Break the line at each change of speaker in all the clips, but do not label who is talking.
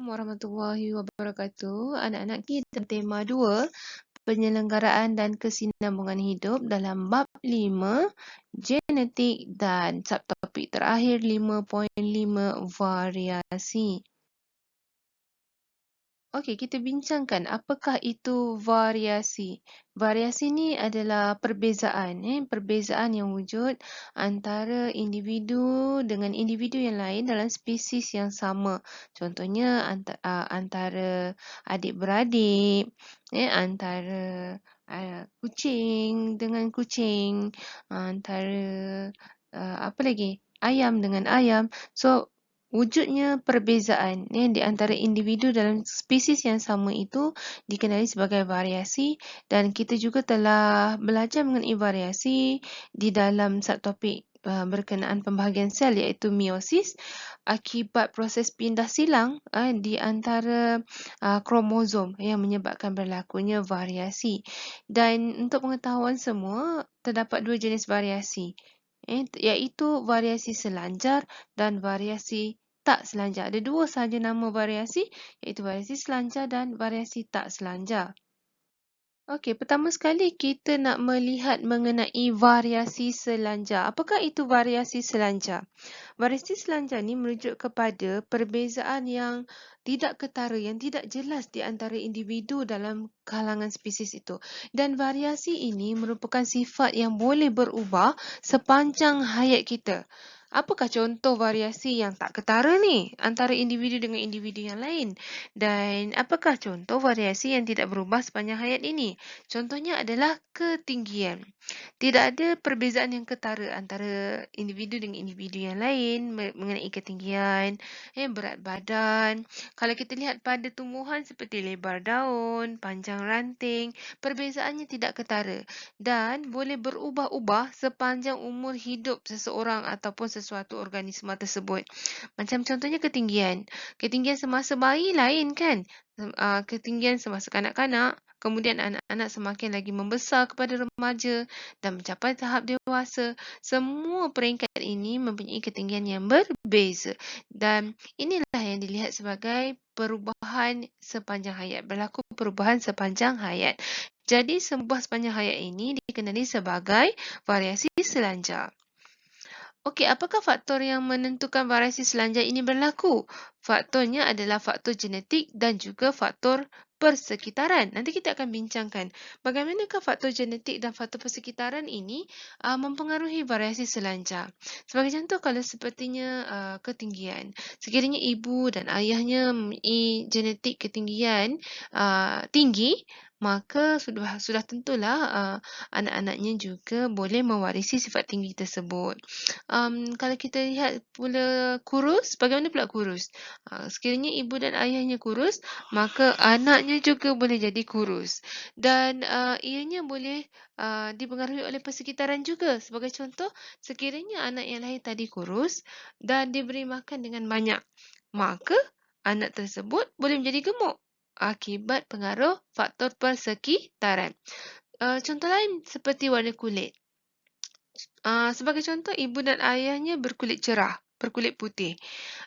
warahmatullahi wabarakatuh. Anak-anak kita tema 2, penyelenggaraan dan kesinambungan hidup dalam bab 5, genetik dan subtopik terakhir 5.5, variasi. Okey, kita bincangkan apakah itu variasi. Variasi ni adalah perbezaan, perbezaan yang wujud antara individu dengan individu yang lain dalam spesies yang sama. Contohnya antara adik-beradik, antara kucing dengan kucing, antara apa lagi? Ayam dengan ayam. So, wujudnya perbezaan di antara individu dalam spesies yang sama itu dikenali sebagai variasi, dan kita juga telah belajar mengenai variasi di dalam subtopik berkenaan pembahagian sel iaitu meiosis akibat proses pindah silang di antara kromosom yang menyebabkan berlakunya variasi. Dan untuk pengetahuan semua, terdapat 2 jenis variasi, iaitu variasi selanjar dan variasi tak selanjar. Ada 2 sahaja nama variasi, iaitu variasi selanjar dan variasi tak selanjar. Okey, pertama sekali kita nak melihat mengenai variasi selanjar. Apakah itu variasi selanjar? Variasi selanjar ni merujuk kepada perbezaan yang tidak ketara, yang tidak jelas di antara individu dalam kalangan spesies itu. Dan variasi ini merupakan sifat yang boleh berubah sepanjang hayat kita. Apakah contoh variasi yang tak ketara ni antara individu dengan individu yang lain? Dan apakah contoh variasi yang tidak berubah sepanjang hayat ini? Contohnya adalah ketinggian. Tidak ada perbezaan yang ketara antara individu dengan individu yang lain mengenai ketinggian, berat badan. Kalau kita lihat pada tumbuhan seperti lebar daun, panjang ranting, perbezaannya tidak ketara dan boleh berubah-ubah sepanjang umur hidup seseorang ataupun sesuatu organisma tersebut. Macam contohnya ketinggian. Ketinggian semasa bayi lain kan? Ketinggian semasa kanak-kanak, kemudian anak-anak semakin lagi membesar kepada remaja dan mencapai tahap dewasa. Semua peringkat ini mempunyai ketinggian yang berbeza dan inilah yang dilihat sebagai perubahan sepanjang hayat. Berlaku perubahan sepanjang hayat. Jadi sembuh sepanjang hayat ini dikenali sebagai variasi selanjar. Okey, apakah faktor yang menentukan variasi selanjar ini berlaku? Faktornya adalah faktor genetik dan juga faktor persekitaran. Nanti kita akan bincangkan bagaimanakah faktor genetik dan faktor persekitaran ini mempengaruhi variasi selanjar. Sebagai contoh, kalau sepertinya ketinggian. Sekiranya ibu dan ayahnya mempunyai genetik ketinggian tinggi, maka sudah tentulah anak-anaknya juga boleh mewarisi sifat tinggi tersebut. Kalau kita lihat pula kurus, bagaimana pula kurus? Sekiranya ibu dan ayahnya kurus, maka anaknya juga boleh jadi kurus. Dan ianya boleh dipengaruhi oleh persekitaran juga. Sebagai contoh, sekiranya anak yang lahir tadi kurus dan diberi makan dengan banyak, maka anak tersebut boleh menjadi gemuk akibat pengaruh faktor persekitaran. Contoh lain seperti warna kulit. Sebagai contoh, ibu dan ayahnya berkulit cerah, berkulit putih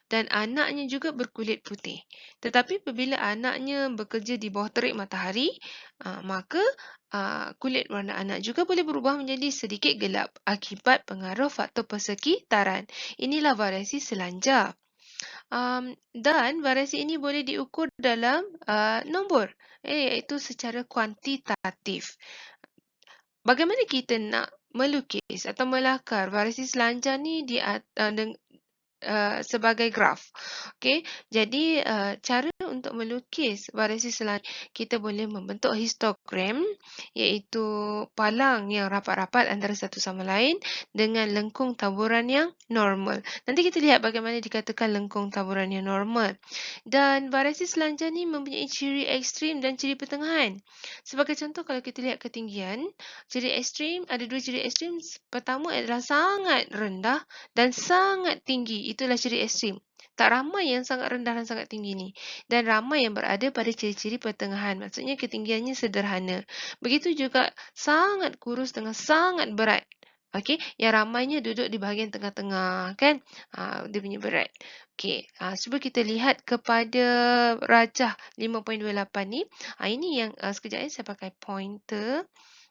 dan anaknya juga berkulit putih. Tetapi apabila anaknya bekerja di bawah terik matahari, maka kulit warna anak juga boleh berubah menjadi sedikit gelap akibat pengaruh faktor persekitaran. Inilah variasi selanjar. Dan variasi ini boleh diukur dalam nombor, iaitu secara kuantitatif. Bagaimana kita nak melukis atau melakar variasi selanjar ni sebagai graf. Okey, jadi cara untuk melukis variasi selanjar, kita boleh membentuk histogram, iaitu palang yang rapat-rapat antara satu sama lain dengan lengkung taburan yang normal. Nanti kita lihat bagaimana dikatakan lengkung taburan yang normal. Dan variasi selanjar ni mempunyai ciri ekstrim dan ciri pertengahan. Sebagai contoh, kalau kita lihat ketinggian, ciri ekstrim, ada 2 ciri ekstrim. Pertama adalah sangat rendah dan sangat tinggi. Itulah ciri ekstrim. Tak ramai yang sangat rendah dan sangat tinggi ni. Dan ramai yang berada pada ciri-ciri pertengahan. Maksudnya ketinggiannya sederhana. Begitu juga sangat kurus dengan sangat berat. Okey, yang ramainya duduk di bahagian tengah-tengah kan? Dia punya berat. Okey, cuba kita lihat kepada rajah 5.28 ni. Ini yang sekejap saya pakai pointer.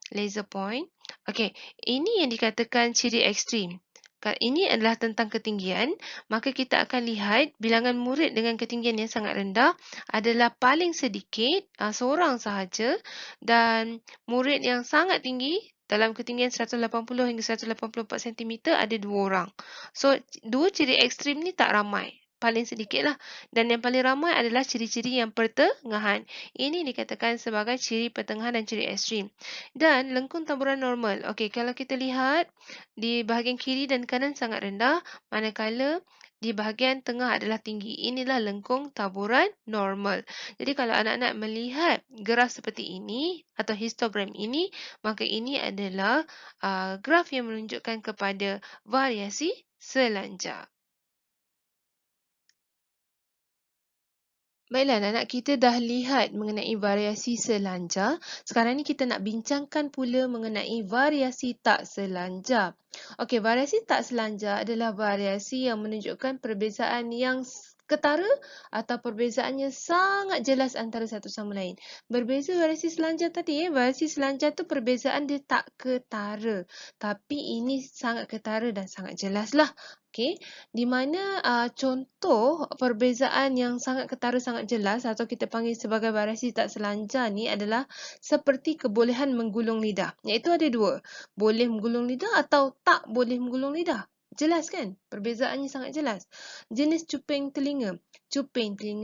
Laser point. Okey, ini yang dikatakan ciri ekstrim. Ini adalah tentang ketinggian, maka kita akan lihat bilangan murid dengan ketinggian yang sangat rendah adalah paling sedikit, seorang sahaja, dan murid yang sangat tinggi dalam ketinggian 180 hingga 184 cm ada 2 orang. So, dua ciri ekstrim ni tak ramai. Paling sedikit lah. Dan yang paling ramai adalah ciri-ciri yang pertengahan. Ini dikatakan sebagai ciri pertengahan dan ciri ekstrim. Dan lengkung taburan normal. Okey, kalau kita lihat di bahagian kiri dan kanan sangat rendah, manakala di bahagian tengah adalah tinggi. Inilah lengkung taburan normal. Jadi kalau anak-anak melihat graf seperti ini atau histogram ini, maka ini adalah graf yang menunjukkan kepada variasi selanjar. Baiklah anak-anak, kita dah lihat mengenai variasi selanjar. Sekarang ni kita nak bincangkan pula mengenai variasi tak selanjar. Okey, variasi tak selanjar adalah variasi yang menunjukkan perbezaan yang ketara atau perbezaannya sangat jelas antara satu sama lain. Berbeza variasi selanjar tadi, variasi selanjar tu perbezaan dia tak ketara. Tapi ini sangat ketara dan sangat jelas lah. Okey, di mana contoh perbezaan yang sangat ketara sangat jelas atau kita panggil sebagai variasi tak selanjar ni adalah seperti kebolehan menggulung lidah. Iaitu ada dua, boleh menggulung lidah atau tak boleh menggulung lidah. Jelas kan? Perbezaannya sangat jelas. Jenis cuping telinga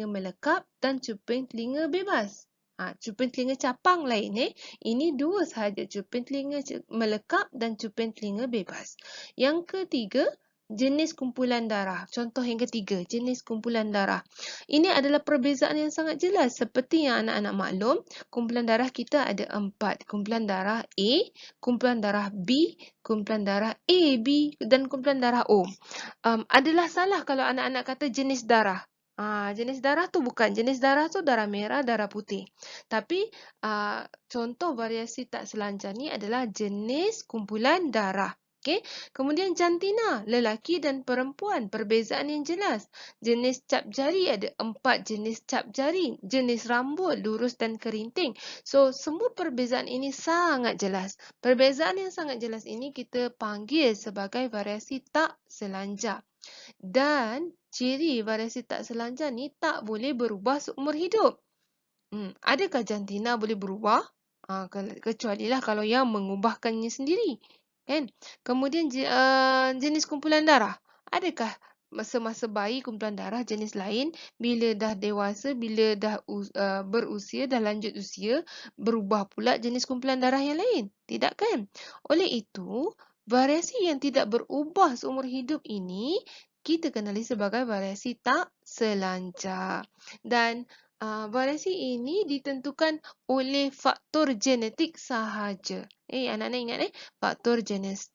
melekap dan cuping telinga bebas. Cuping telinga capang lain Ini dua sahaja, cuping telinga melekap dan cuping telinga bebas. Yang ketiga, jenis kumpulan darah. Contoh yang ketiga, jenis kumpulan darah. Ini adalah perbezaan yang sangat jelas. Seperti yang anak-anak maklum, kumpulan darah kita ada 4. Kumpulan darah A, kumpulan darah B, kumpulan darah AB dan kumpulan darah O. Adalah salah kalau anak-anak kata jenis darah. Jenis darah tu bukan. Jenis darah tu darah merah, darah putih. Tapi contoh variasi tak selanjar ni adalah jenis kumpulan darah. Okey. Kemudian jantina, lelaki dan perempuan, perbezaan yang jelas. Jenis cap jari ada 4 jenis cap jari. Jenis rambut, lurus dan kerinting. So, semua perbezaan ini sangat jelas. Perbezaan yang sangat jelas ini kita panggil sebagai variasi tak selanjar. Dan ciri variasi tak selanjar ni tak boleh berubah seumur hidup. Adakah jantina boleh berubah? Kecualilah kalau yang mengubahkannya sendiri. Kan? Kemudian jenis kumpulan darah. Adakah semasa bayi kumpulan darah jenis lain, bila dah dewasa, bila dah berusia, dah lanjut usia, berubah pula jenis kumpulan darah yang lain? Tidak kan? Oleh itu, variasi yang tidak berubah seumur hidup ini kita kenali sebagai variasi tak selanjar. Dan variasi ini ditentukan oleh faktor genetik sahaja. Anak-anak ingat faktor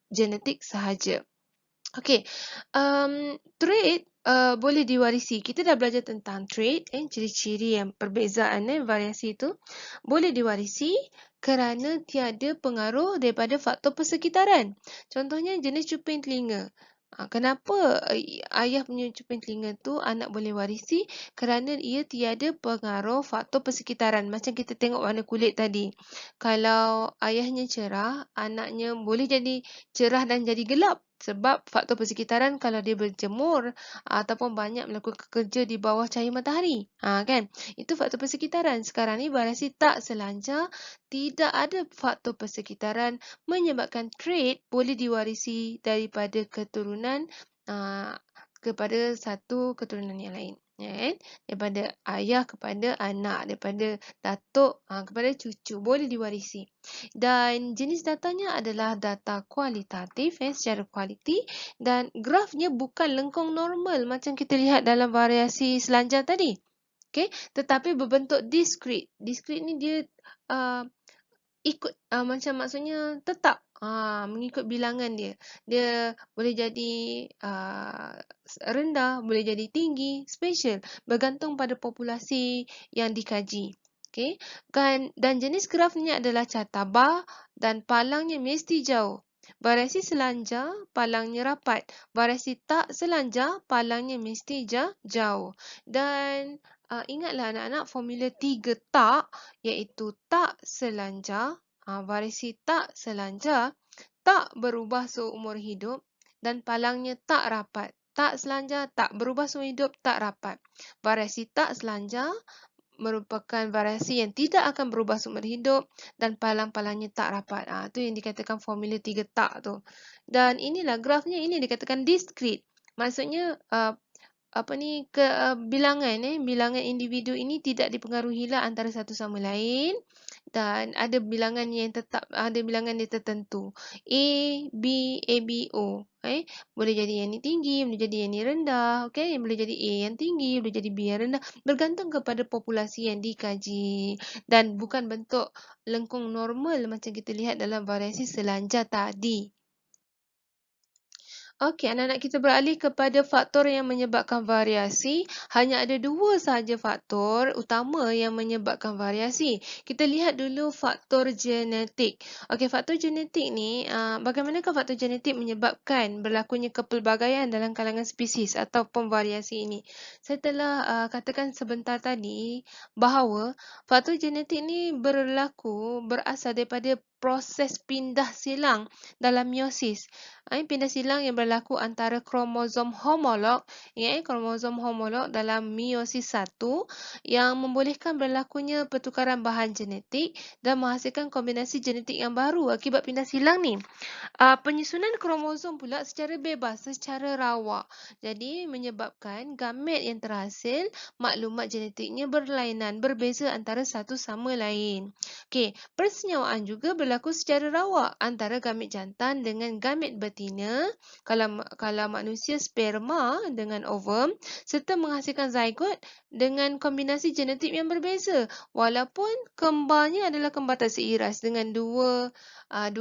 genetik sahaja. Okey, trait boleh diwarisi. Kita dah belajar tentang trait, ciri-ciri yang perbezaan variasi itu boleh diwarisi kerana tiada pengaruh daripada faktor persekitaran. Contohnya jenis cuping telinga. Kenapa ayah punya cuping telinga tu anak boleh warisi? Kerana ia tiada pengaruh faktor persekitaran. Macam kita tengok warna kulit tadi. Kalau ayahnya cerah, anaknya boleh jadi cerah dan jadi gelap. Sebab faktor persekitaran kalau dia berjemur ataupun banyak melakukan kerja di bawah cahaya matahari. Kan? Itu faktor persekitaran. Sekarang ni variasi tak selanjar, tidak ada faktor persekitaran menyebabkan trait boleh diwarisi daripada keturunan kepada satu keturunan yang lain. Daripada ayah kepada anak, daripada datuk kepada cucu, boleh diwarisi. Dan jenis datanya adalah data kualitatif secara kualiti, dan grafnya bukan lengkung normal macam kita lihat dalam variasi selanjar tadi. Okey, tetapi berbentuk discrete. Discrete ni dia ikut macam maksudnya tetap mengikut bilangan dia. Dia boleh jadi rendah, boleh jadi tinggi, spesial, bergantung pada populasi yang dikaji. Okey, dan jenis grafnya adalah carta bar dan palangnya mesti jauh. Variasi selanjar, palangnya rapat. Variasi tak selanjar, palangnya mesti jauh. Dan ingatlah anak-anak formula 3 tak, iaitu tak selanjar, variasi tak selanjar, tak berubah seumur hidup dan palangnya tak rapat. Tak selanjar, tak berubah seumur hidup, tak rapat. Variasi tak selanjar merupakan variasi yang tidak akan berubah seumur hidup dan palang-palangnya tak rapat. Itu yang dikatakan formula 3 tak tu. Dan inilah grafnya, ini dikatakan discrete. Maksudnya bilangan individu ini tidak dipengaruhilah antara satu sama lain dan ada bilangan yang tetap, ada bilangan yang tertentu. A, B, A, B, O. Boleh jadi yang ni tinggi, boleh jadi yang ni rendah. Boleh jadi A yang tinggi, boleh jadi B yang rendah. Bergantung kepada populasi yang dikaji. Dan bukan bentuk lengkung normal macam kita lihat dalam variasi selanjar tadi. Okey, anak-anak, kita beralih kepada faktor yang menyebabkan variasi. Hanya ada dua sahaja faktor utama yang menyebabkan variasi. Kita lihat dulu faktor genetik. Okey, faktor genetik ni, bagaimanakah faktor genetik menyebabkan berlakunya kepelbagaian dalam kalangan spesies ataupun variasi ini? Saya telah katakan sebentar tadi bahawa faktor genetik ni berasal daripada proses pindah silang dalam meiosis. Pindah silang yang berlaku antara kromosom homolog, kromosom homolog dalam meiosis 1 yang membolehkan berlakunya pertukaran bahan genetik dan menghasilkan kombinasi genetik yang baru akibat pindah silang ni. Penyusunan kromosom pula secara bebas, secara rawak. Jadi menyebabkan gamet yang terhasil, maklumat genetiknya berlainan, berbeza antara satu sama lain. Okey, persenyawaan juga berlaku secara rawak antara gamet jantan dengan gamet betina, kalau manusia sperma dengan ovum, serta menghasilkan zygote dengan kombinasi genetik yang berbeza. Walaupun kembarnya adalah kembar tak seiras dengan dua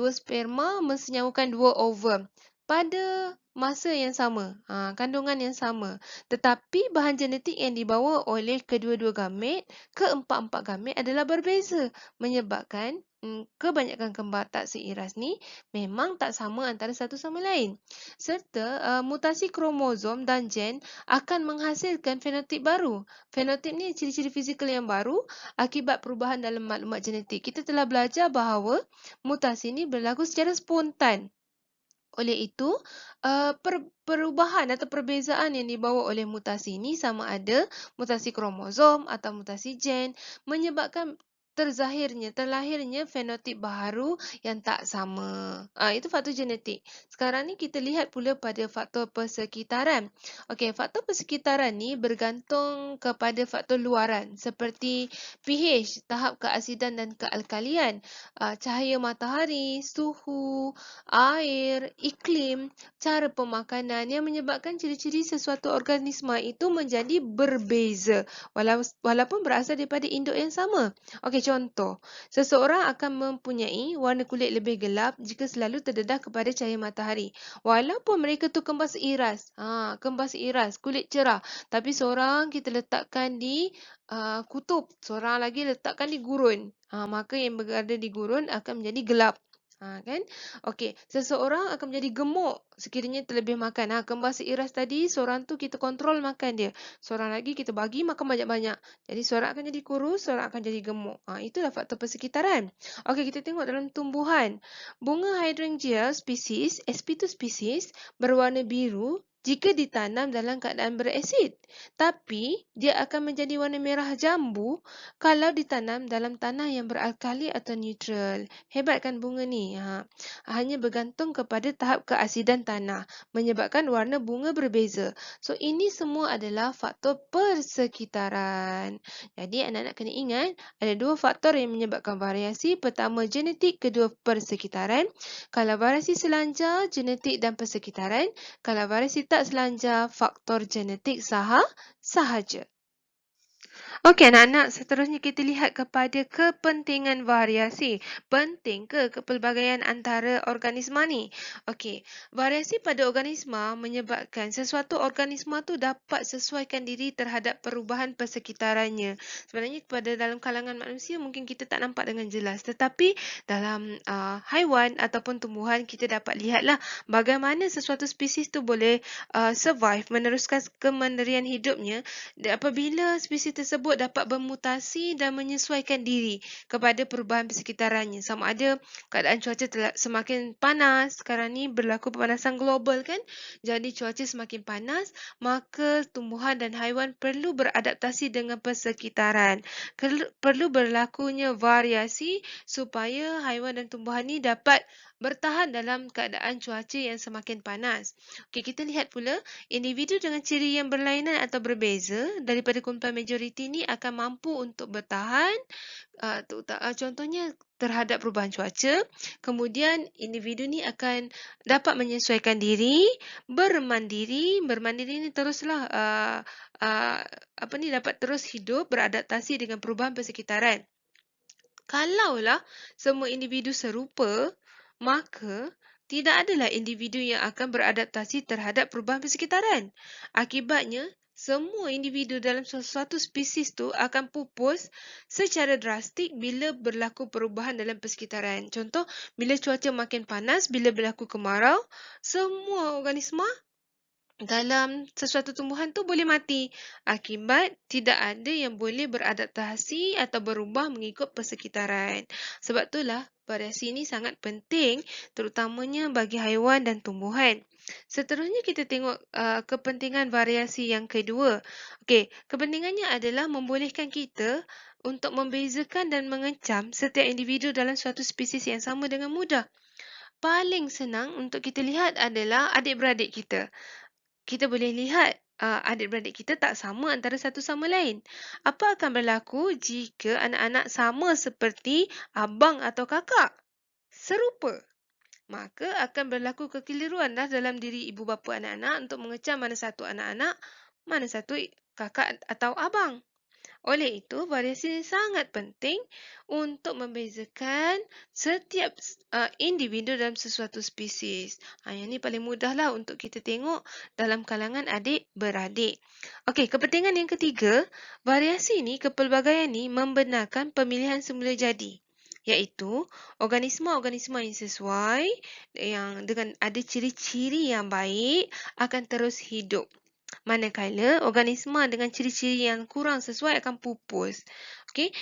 sperma mensenyawakan dua ovum pada masa yang sama, kandungan yang sama. Tetapi bahan genetik yang dibawa oleh kedua-dua gamet, keempat-empat gamet adalah berbeza, menyebabkan kebanyakan kembar tak seiras ni memang tak sama antara satu sama lain. Serta mutasi kromosom dan gen akan menghasilkan fenotip baru. Fenotip ni ciri-ciri fizikal yang baru akibat perubahan dalam maklumat genetik. Kita telah belajar bahawa mutasi ni berlaku secara spontan. Oleh itu, perubahan atau perbezaan yang dibawa oleh mutasi ini sama ada mutasi kromosom atau mutasi gen menyebabkan terlahirnya fenotip baru yang tak sama. Itu faktor genetik. Sekarang ni kita lihat pula pada faktor persekitaran. Okey, faktor persekitaran ni bergantung kepada faktor luaran seperti pH, tahap keasidan dan kealkalian, cahaya matahari, suhu, air, iklim, cara pemakanan yang menyebabkan ciri-ciri sesuatu organisma itu menjadi berbeza walaupun berasal daripada induk yang sama. Okey, contoh, seseorang akan mempunyai warna kulit lebih gelap jika selalu terdedah kepada cahaya matahari. Walaupun mereka tu kembar seiras, kulit cerah, tapi seorang kita letakkan di kutub, seorang lagi letakkan di gurun. Maka yang berada di gurun akan menjadi gelap. Kan? Okey, seseorang akan menjadi gemuk sekiranya terlebih makan. Kembar seiras tadi, seorang tu kita kontrol makan dia. Seorang lagi kita bagi makan banyak-banyak. Jadi seorang akan jadi kurus, seorang akan jadi gemuk. Itulah faktor persekitaran. Okey, kita tengok dalam tumbuhan. Bunga hydrangea spesies, sp2 spesies, berwarna biru jika ditanam dalam keadaan berasid. Tapi, dia akan menjadi warna merah jambu kalau ditanam dalam tanah yang beralkali atau neutral. Hebat kan bunga ni? Hanya bergantung kepada tahap keasidan tanah, menyebabkan warna bunga berbeza. So, ini semua adalah faktor persekitaran. Jadi, anak-anak kena ingat, ada dua faktor yang menyebabkan variasi. Pertama, genetik. Kedua, persekitaran. Kalau variasi selanjar, genetik dan persekitaran. Kalau variasi tak selanjar, faktor genetik sahaja. Okey anak-anak, seterusnya kita lihat kepada kepentingan variasi. Penting ke kepelbagaian antara organisma ni? Okey, variasi pada organisma menyebabkan sesuatu organisma tu dapat sesuaikan diri terhadap perubahan persekitarannya. Sebenarnya pada dalam kalangan manusia mungkin kita tak nampak dengan jelas, tetapi dalam haiwan ataupun tumbuhan kita dapat lihatlah bagaimana sesuatu spesies tu boleh survive, meneruskan kemandirian hidupnya apabila spesies tersebut dapat bermutasi dan menyesuaikan diri kepada perubahan persekitarannya. Sama ada keadaan cuaca semakin panas, sekarang ni berlaku pemanasan global kan. Jadi cuaca semakin panas, maka tumbuhan dan haiwan perlu beradaptasi dengan persekitaran. Perlu berlakunya variasi supaya haiwan dan tumbuhan ni dapat bertahan dalam keadaan cuaca yang semakin panas. Okey, kita lihat pula individu dengan ciri yang berlainan atau berbeza daripada kumpulan majoriti ni akan mampu untuk bertahan, contohnya terhadap perubahan cuaca. Kemudian individu ni akan dapat menyesuaikan diri, bermandiri ni teruslah dapat terus hidup beradaptasi dengan perubahan persekitaran. Kalaulah semua individu serupa, maka tidak adalah individu yang akan beradaptasi terhadap perubahan persekitaran. Akibatnya, semua individu dalam sesuatu spesies tu akan pupus secara drastik bila berlaku perubahan dalam persekitaran. Contoh, bila cuaca makin panas, bila berlaku kemarau, semua organisma dalam sesuatu tumbuhan tu boleh mati akibat tidak ada yang boleh beradaptasi atau berubah mengikut persekitaran. Sebab itulah variasi ini sangat penting terutamanya bagi haiwan dan tumbuhan. Seterusnya kita tengok kepentingan variasi yang kedua. Okey, kepentingannya adalah membolehkan kita untuk membezakan dan mengecam setiap individu dalam suatu spesies yang sama dengan mudah. Paling senang untuk kita lihat adalah adik-beradik kita. Kita boleh lihat adik-beradik kita tak sama antara satu sama lain. Apa akan berlaku jika anak-anak sama seperti abang atau kakak? Serupa. Maka akan berlaku kekeliruan dalam diri ibu bapa anak-anak untuk mengecam mana satu anak-anak, mana satu kakak atau abang. Oleh itu, variasi sangat penting untuk membezakan setiap individu dalam sesuatu spesies. Yang ini paling mudahlah untuk kita tengok dalam kalangan adik-beradik. Okey, kepentingan yang ketiga, variasi ini, kepelbagaian ini membenarkan pemilihan semula jadi, iaitu organisma-organisma yang sesuai, yang dengan ada ciri-ciri yang baik akan terus hidup. Manakala organisma dengan ciri-ciri yang kurang sesuai akan pupus. Okey,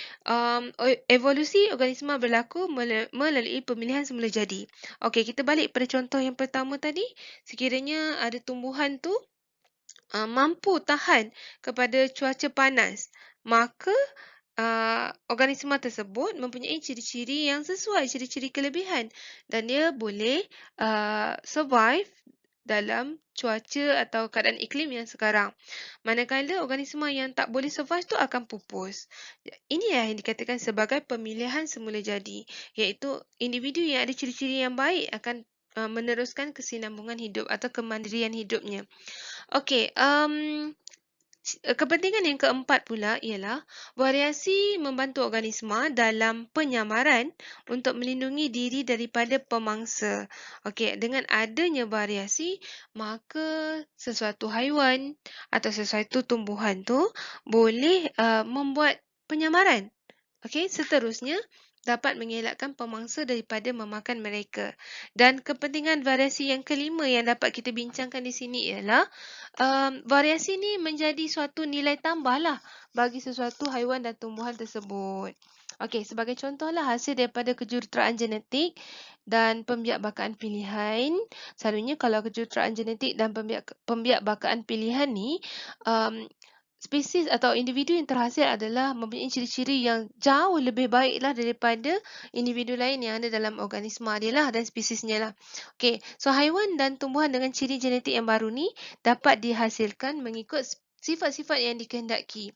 evolusi organisma berlaku melalui pemilihan semula jadi. Okey, kita balik pada contoh yang pertama tadi. Sekiranya ada tumbuhan tu mampu tahan kepada cuaca panas, maka organisma tersebut mempunyai ciri-ciri yang sesuai, ciri-ciri kelebihan dan dia boleh survive dalam cuaca atau keadaan iklim yang sekarang. Manakala organisma yang tak boleh survive tu akan pupus. Ini yang dikatakan sebagai pemilihan semula jadi, iaitu individu yang ada ciri-ciri yang baik akan meneruskan kesinambungan hidup atau kemandirian hidupnya. Okey, kepentingan yang keempat pula ialah variasi membantu organisma dalam penyamaran untuk melindungi diri daripada pemangsa. Okey, dengan adanya variasi, maka sesuatu haiwan atau sesuatu tumbuhan tu boleh membuat penyamaran. Okey, seterusnya dapat mengelakkan pemangsa daripada memakan mereka. Dan kepentingan variasi yang kelima yang dapat kita bincangkan di sini ialah variasi ni menjadi suatu nilai tambahlah bagi sesuatu haiwan dan tumbuhan tersebut. Okey, sebagai contohlah hasil daripada kejuruteraan genetik dan pembiakbakaan pilihan. Selalunya kalau kejuruteraan genetik dan pembiakbakaan pilihan ni, spesies atau individu yang terhasil adalah mempunyai ciri-ciri yang jauh lebih baiklah daripada individu lain yang ada dalam organisma dia lah dan spesiesnya lah. Okey, so haiwan dan tumbuhan dengan ciri genetik yang baru ni dapat dihasilkan mengikut sifat-sifat yang dikehendaki.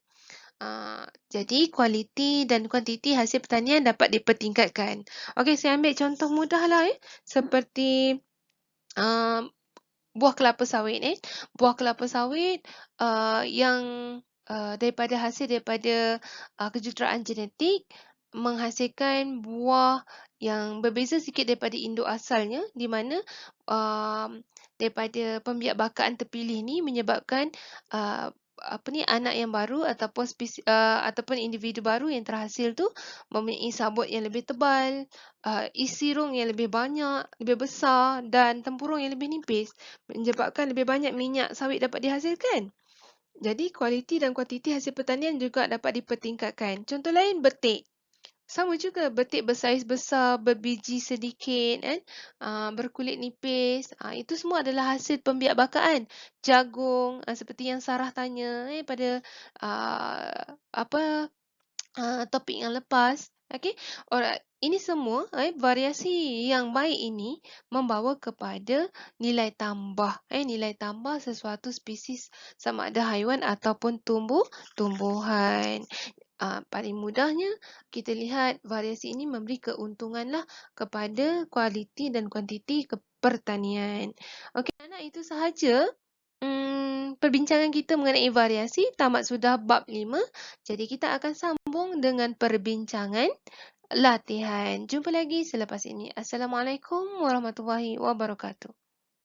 Jadi kualiti dan kuantiti hasil pertanian dapat dipertingkatkan. Okey, saya ambil contoh mudah lah seperti buah kelapa sawit Buah kelapa sawit yang daripada hasil daripada kejuruteraan genetik menghasilkan buah yang berbeza sikit daripada induk asalnya, di mana daripada pembiakbakaan terpilih ni menyebabkan anak yang baru ataupun ataupun individu baru yang terhasil tu mempunyai sabut yang lebih tebal, isi rong yang lebih banyak, lebih besar dan tempurung yang lebih nipis, menyebabkan lebih banyak minyak sawit dapat dihasilkan. Jadi kualiti dan kuantiti hasil pertanian juga dapat dipertingkatkan. Contoh lain, betik. Sama juga, betik bersaiz besar, berbiji sedikit, kan? Berkulit nipis. Itu semua adalah hasil pembiakbakaan. Jagung, seperti yang Sarah tanya pada topik yang lepas. Okey. Alright. Ini semua variasi yang baik ini membawa kepada nilai tambah. Nilai tambah sesuatu spesies sama ada haiwan ataupun tumbuhan. Paling mudahnya kita lihat variasi ini memberi keuntunganlah kepada kualiti dan kuantiti pertanian. Okey, anak itu sahaja perbincangan kita mengenai variasi. Tamat sudah bab 5. Jadi kita akan sambung dengan perbincangan latihan. Jumpa lagi selepas ini. Assalamualaikum warahmatullahi wabarakatuh.